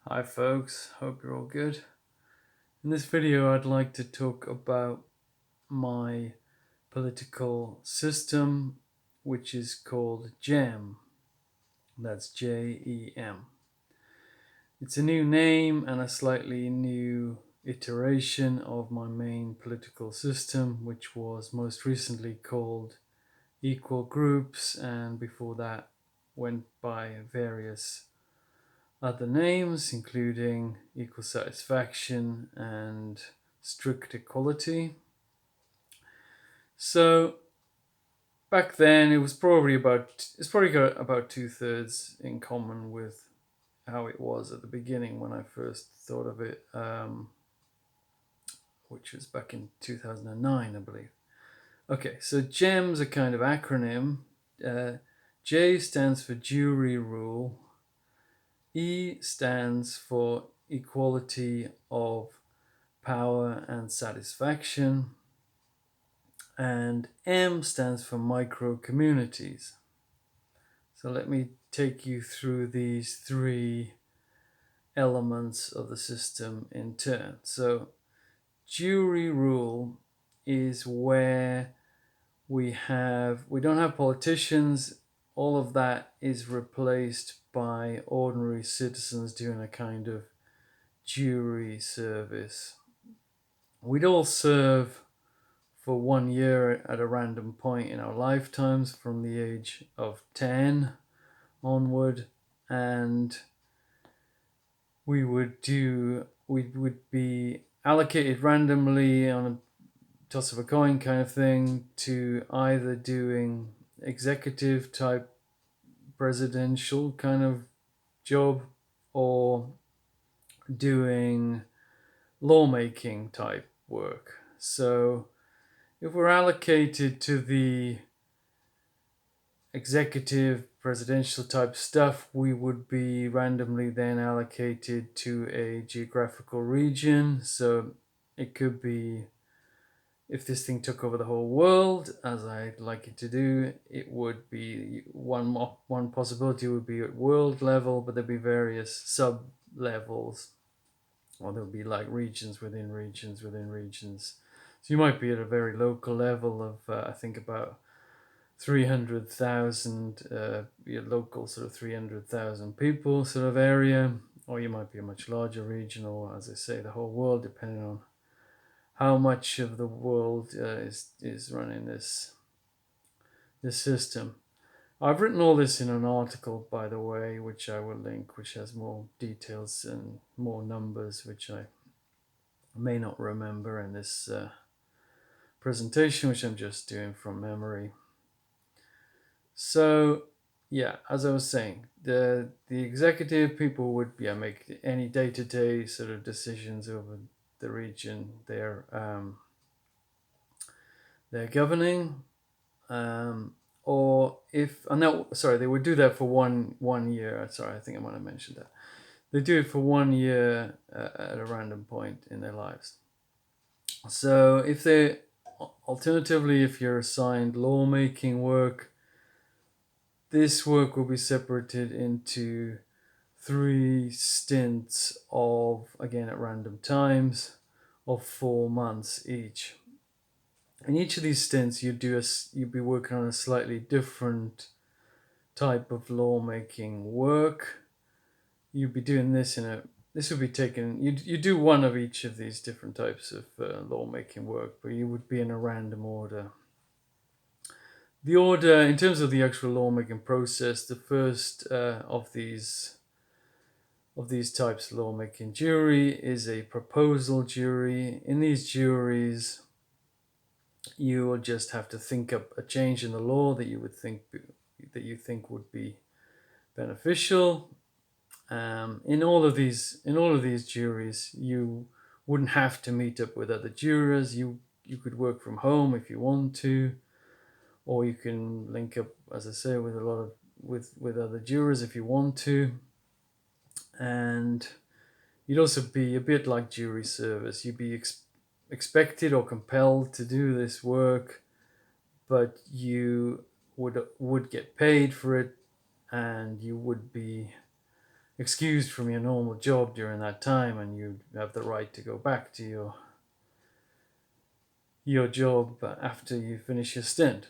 Hi folks, hope you're all good. In this video I'd like to talk about my political system, which is called JEM. That's JEM. It's a new name and a slightly new iteration of my main political system, which was most recently called Equal Groups, and before that went by various other names, including equal satisfaction and strict equality. So back then, it's probably got about 2/3 in common with how it was at the beginning when I first thought of it, which was back in 2009, I believe. Okay, so GEM's a kind of acronym. J stands for jury rule. E stands for equality of power and satisfaction, and M stands for micro communities. So let me take you through these three elements of the system in turn. So jury rule is where we don't have politicians. All of that is replaced by ordinary citizens doing a kind of jury service. We'd all serve for 1 year at a random point in our lifetimes from the age of 10 onward, and we would be allocated randomly on a toss of a coin kind of thing to either doing executive type presidential kind of job or doing lawmaking type work. So if we're allocated to the executive presidential type stuff, we would be randomly then allocated to a geographical region. So it could be, if this thing took over the whole world, as I'd like it to do, it would be one possibility would be at world level, but there'd be various sub levels, or there'll be like regions within regions within regions. So you might be at a very local level of, I think, about 300,000, your local sort of 300,000 people sort of area, or you might be a much larger region, or as I say, the whole world, depending on how much of the world is running this system. I've written all this in an article, by the way, which I will link, which has more details and more numbers, which I may not remember in this presentation, which I'm just doing from memory. So, yeah, as I was saying, the executive people would make any day-to-day sort of decisions over the region they're governing, or if no, sorry, they would do that for one year. Sorry, I think I might have mentioned that. They do it for 1 year at a random point in their lives. So if they, alternatively, if you're assigned lawmaking work, this work will be separated into 3 stints of, again at random times, of 4 months each. In each of these stints, you'd be working on a slightly different type of lawmaking work. You'd be doing this this would be taken, you do one of each of these different types of lawmaking work, but you would be in a random order. The order, in terms of the actual lawmaking process, the first of these types of lawmaking jury is a proposal jury. In these juries, you will just have to think up a change in the law that you think would be beneficial. In all of these juries, you wouldn't have to meet up with other jurors. You could work from home if you want to, or you can link up, as I say, with a lot of with other jurors if you want to. And you'd also be a bit like jury service. You'd be expected or compelled to do this work, but you would get paid for it, and you would be excused from your normal job during that time, and you have the right to go back to your job after you finish your stint.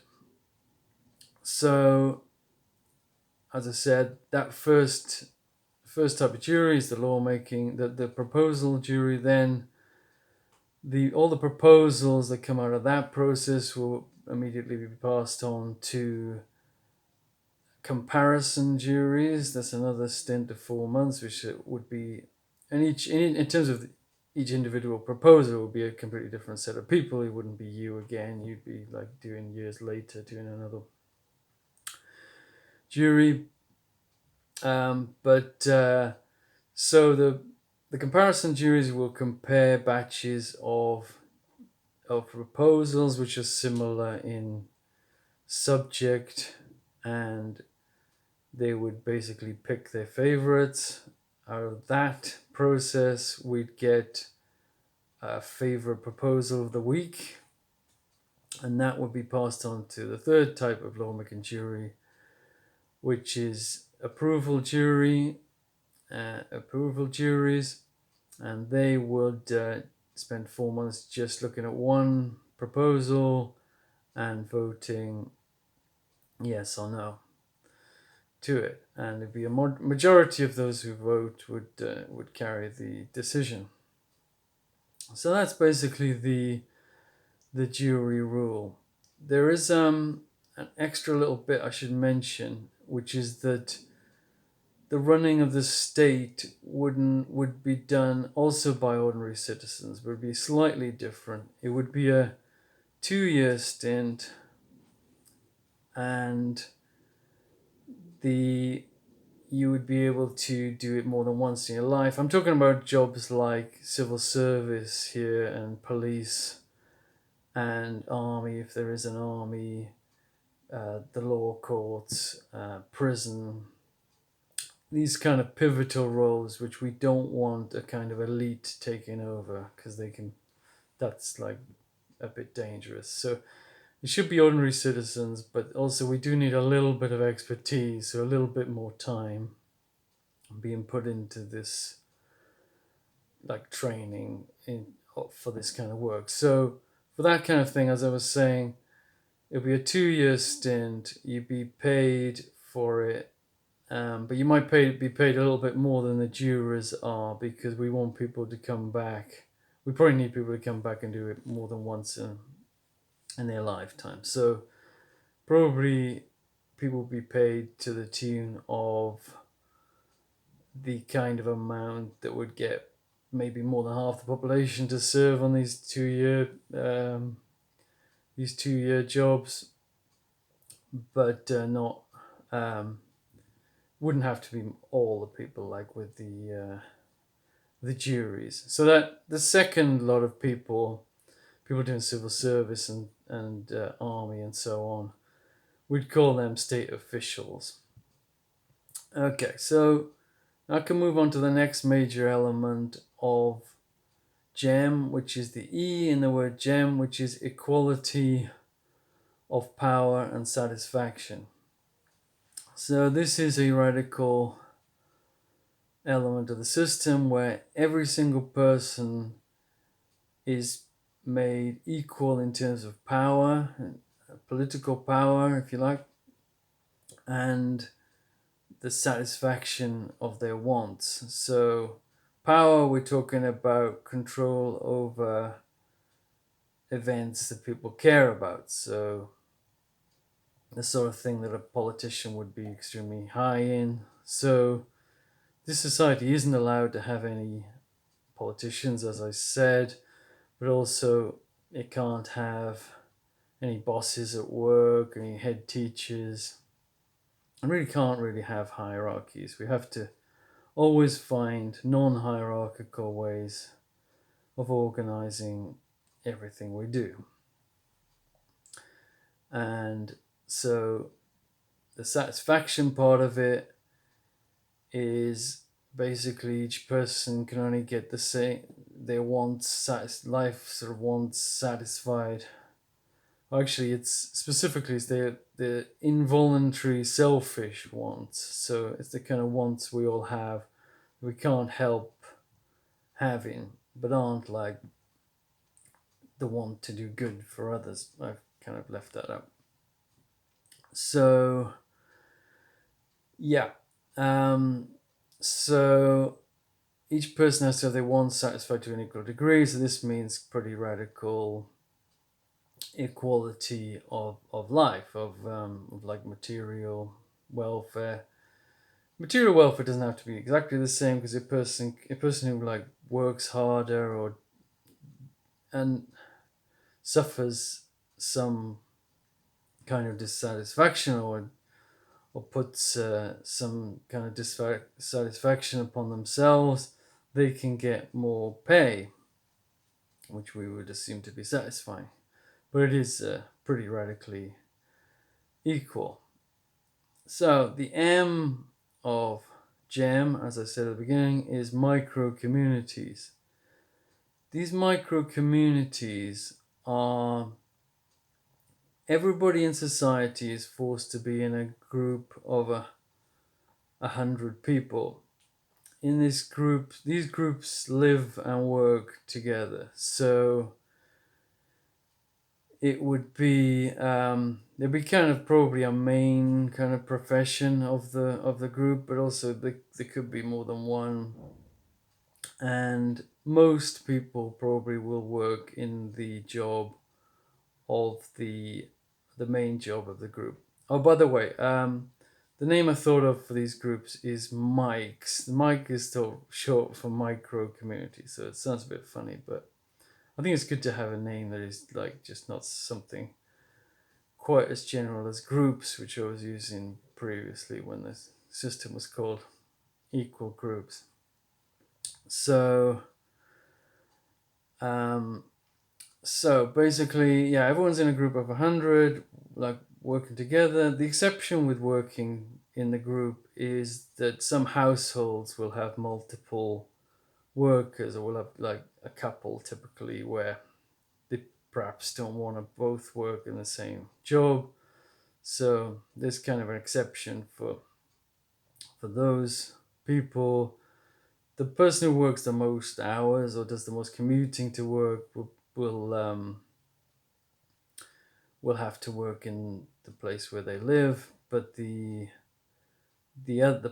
So, as I said, that first type of jury is the lawmaking, the proposal jury. Then all the proposals that come out of that process will immediately be passed on to comparison juries. That's another stint of 4 months, which would be, and in terms of each individual proposal would be a completely different set of people. It wouldn't be you again. You'd be like doing years later doing another jury. But so the comparison juries will compare batches of proposals which are similar in subject, and they would basically pick their favorites. Out of that process, we'd get a favorite proposal of the week, and that would be passed on to the third type of lawmaking jury, which is approval juries, and they would spend 4 months just looking at one proposal and voting yes or no to it, and it'd be a majority of those who vote would carry the decision. So that's basically the jury rule. There is an extra little bit I should mention, which is that the running of the state would be done also by ordinary citizens, but would be slightly different. It would be a 2-year stint, and you would be able to do it more than once in your life. I'm talking about jobs like civil service here, and police, and army if there is an army, the law courts, prison. These kind of pivotal roles, which we don't want a kind of elite taking over, because that's like a bit dangerous. So it should be ordinary citizens, but also we do need a little bit of expertise, so a little bit more time being put into this, like training for this kind of work. So for that kind of thing, as I was saying, it'll be a 2-year stint. You'd be paid for it, but you might be paid a little bit more than the jurors are, because we want people to come back. We probably need people to come back and do it more than once in their lifetime. So probably people will be paid to the tune of the kind of amount that would get maybe more than half the population to serve on these 2-year jobs, but not wouldn't have to be all the people like with the juries. So that the second lot of people doing civil service and army and so on, we'd call them state officials. Okay, so I can move on to the next major element of JEM, which is the E in the word JEM, which is equality of power and satisfaction. So this is a radical element of the system where every single person is made equal in terms of power, political power, if you like, and the satisfaction of their wants. So power, we're talking about control over events that people care about. So the sort of thing that a politician would be extremely high in. So this society isn't allowed to have any politicians, as I said, but also it can't have any bosses at work, any head teachers. I really can't really have hierarchies. We have to always find non-hierarchical ways of organizing everything we do. And so the satisfaction part of it is basically each person can only get the same, their wants, life sort of wants satisfied. Actually, it's specifically the involuntary selfish wants. So it's the kind of wants we all have we can't help having, but aren't like the one to do good for others. I've kind of left that out. So yeah, um, so each person has to have their one satisfied to an equal degree. So this means pretty radical equality of life, of like material welfare. Material welfare doesn't have to be exactly the same, because a person who like works harder or and suffers some kind of dissatisfaction, or puts some kind of dissatisfaction upon themselves, they can get more pay, which we would assume to be satisfying. But it is pretty radically equal. So the M of JEM, as I said at the beginning, is micro communities. These micro communities are everybody in society is forced to be in a group of 100 people. In this group, these groups live and work together. So it would be there'd be kind of probably a main kind of profession of the group, but also there could be more than one. And most people probably will work in the job of the main job of the group. Oh, by the way, the name I thought of for these groups is mics. The mic is still short for micro community, so it sounds a bit funny, but I think it's good to have a name that is like just not something quite as general as groups, which I was using previously when the system was called equal groups. So, um, so basically, yeah, everyone's in a group of 100, like working together. The exception with working in the group is that some households will have multiple workers, or will have like a couple typically, where they perhaps don't want to both work in the same job. So there's kind of an exception for those people. The person who works the most hours or does the most commuting to work will have to work in the place where they live, but the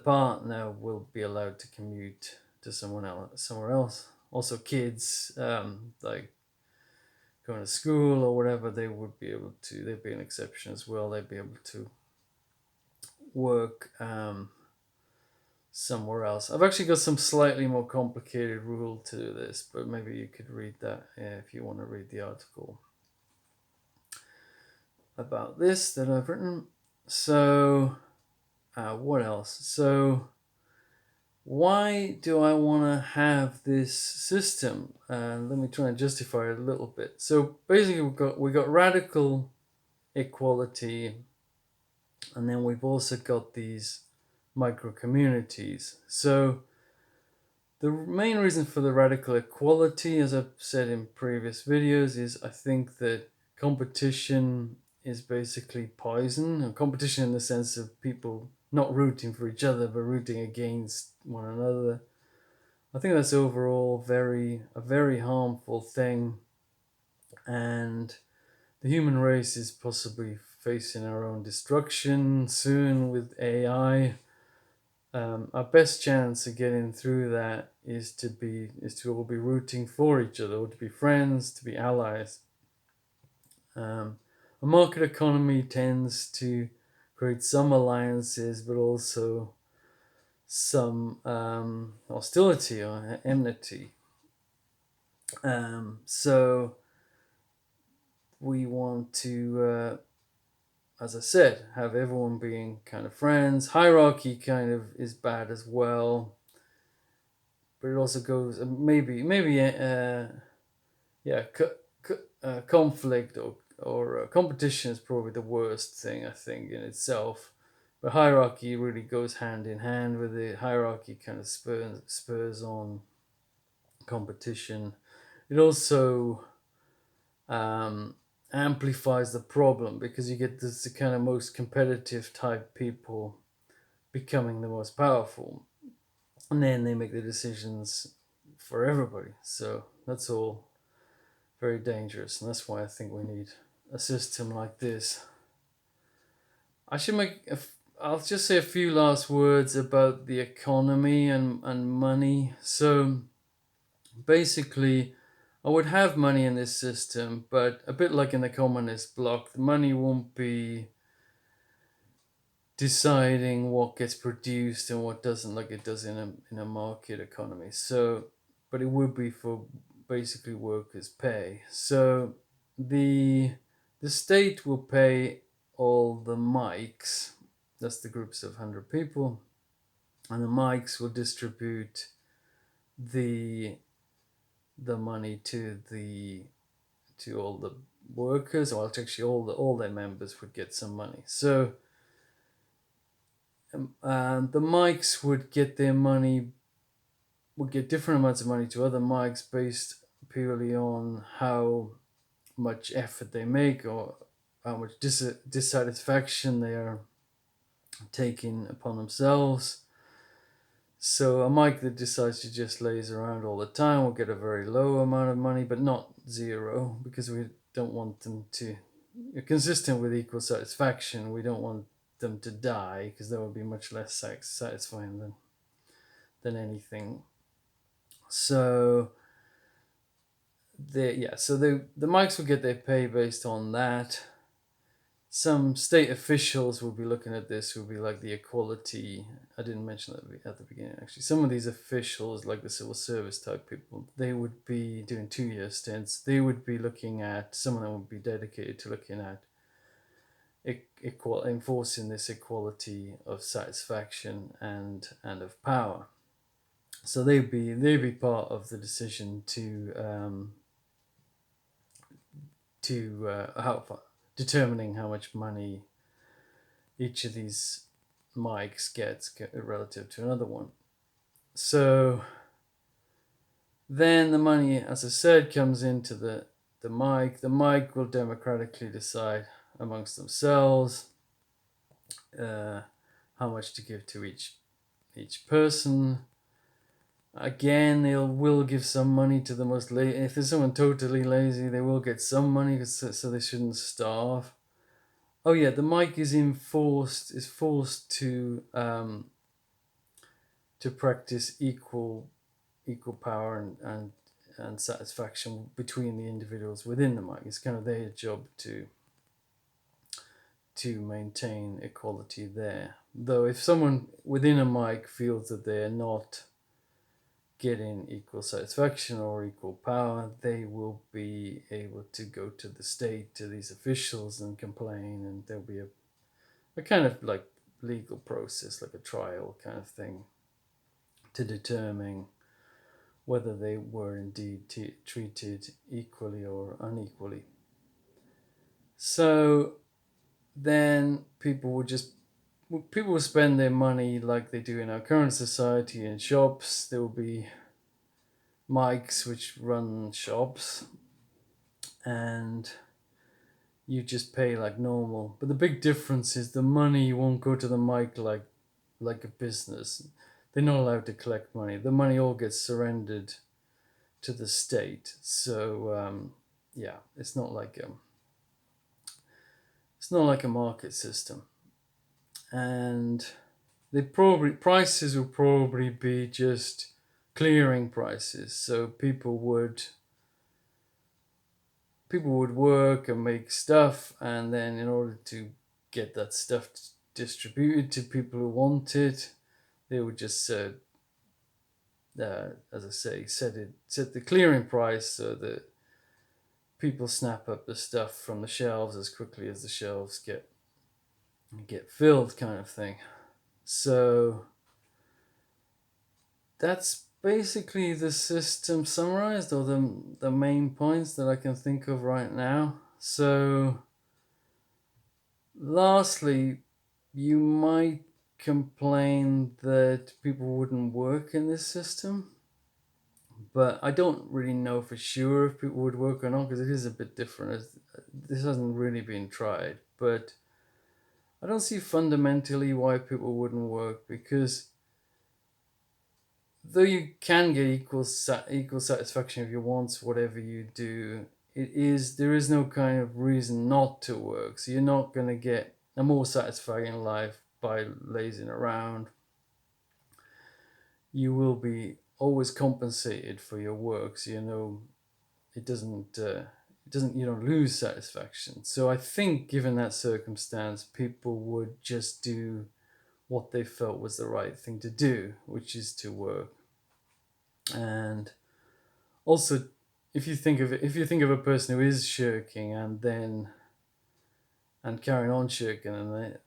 partner will be allowed to commute to somewhere else. Also, kids, like going to school or whatever, they would be able to. They'd be an exception as well. They'd be able to work somewhere else. I've actually got some slightly more complicated rule to this, but maybe you could read that if you want to read the article about this that I've written. So, what else? So, why do I want to have this system? Let me try and justify it a little bit. So basically, we got radical equality, and then we've also got these micro communities. So the main reason for the radical equality, as I've said in previous videos, is I think that competition is basically poison. And competition in the sense of people not rooting for each other, but rooting against one another. I think that's overall a very harmful thing, and the human race is possibly facing our own destruction soon with AI. Our best chance of getting through that is to all be rooting for each other, or to be friends, to be allies. A market economy tends to create some alliances, but also some hostility or enmity. So we want to, as I said, have everyone being kind of friends. Hierarchy kind of is bad as well, but it also goes yeah, conflict or competition is probably the worst thing, I think, in itself. But hierarchy really goes hand in hand with it. Hierarchy kind of spurs on competition. It also amplifies the problem, because you get this the kind of most competitive type people becoming the most powerful. and then they make the decisions for everybody. So that's all very dangerous, and that's why I think we need a system like this. I should make. I'll just say a few last words about the economy and money. So basically, I would have money in this system, but a bit like in the communist bloc, the money won't be deciding what gets produced and what doesn't, like it does in a market economy. So, but it would be for basically workers' pay. So the the state will pay all the mics. That's the groups of 100 people, and the mics will distribute the the money to all the workers. Well, actually, all their members would get some money. So the mics would get their money, would get different amounts of money to other mics based purely on how much effort they make or how much dissatisfaction they are taking upon themselves. So a mic that decides to just laze around all the time will get a very low amount of money, but not zero, because we don't want them to. Consistent with equal satisfaction, we don't want them to die, because that would be much less satisfying than anything. So the mics will get their pay based on that. Some state officials will be looking at this, will be like the equality. I didn't mention that at the beginning, actually. Some of these officials, like the civil service type people, they would be doing 2 year stints. They would be looking at, some of them would be dedicated to looking at enforcing this equality of satisfaction and of power. So they'd be part of the decision to how determining how much money each of these mics gets relative to another one. So then the money, as I said, comes into the mic. The mic will democratically decide amongst themselves how much to give to each person. Again, they will give some money to the most lazy. If there's someone totally lazy, they will get some money so they shouldn't starve. Oh yeah, the mic is forced to practice equal power and satisfaction between the individuals within the mic. It's kind of their job to maintain equality there. Though if someone within a mic feels that they're not getting equal satisfaction or equal power, they will be able to go to the state, to these officials, and complain, and there'll be a kind of like legal process, like a trial kind of thing, to determine whether they were indeed treated equally or unequally. So then people will spend their money like they do in our current society in shops. There will be mics which run shops, and you just pay like normal. But the big difference is the money won't go to the mic like a business. They're not allowed to collect money. The money all gets surrendered to the state. So yeah, it's not like a market system, and they probably prices will probably be just clearing prices. So people would work and make stuff, and then in order to get that stuff distributed to people who want it, they would just as I say, set the clearing price so that people snap up the stuff from the shelves as quickly as the shelves get filled, kind of thing. So that's basically the system summarized, or the main points that I can think of right now. So lastly, you might complain that people wouldn't work in this system, but I don't really know for sure if people would work or not, because it is a bit different. This hasn't really been tried, but I don't see fundamentally why people wouldn't work, because though you can get equal satisfaction if you want whatever you do, there is no kind of reason not to work. So you're not going to get a more satisfying life by lazing around. You will be always compensated for your work, so it doesn't you don't lose satisfaction. So I think, given that circumstance, people would just do what they felt was the right thing to do, which is to work. And also, if you think of a person who is shirking and carrying on shirking, and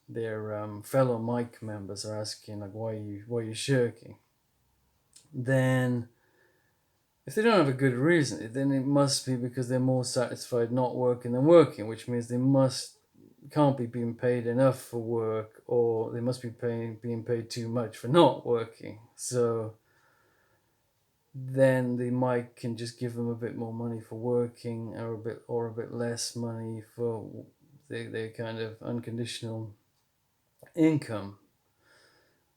their fellow mic members are asking like, why are you shirking, then if they don't have a good reason, then it must be because they're more satisfied not working than working, which means can't be being paid enough for work, or they must be being paid too much for not working. So then the mic can just give them a bit more money for working, or a bit less money for their kind of unconditional income.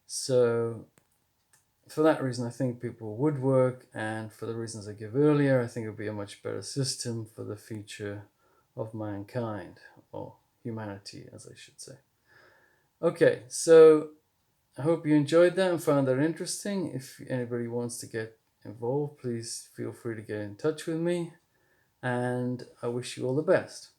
So for that reason, I think people would work, and for the reasons I gave earlier, I think it would be a much better system for the future of mankind, or humanity, as I should say. Okay, so I hope you enjoyed that and found that interesting. If anybody wants to get involved, please feel free to get in touch with me, and I wish you all the best.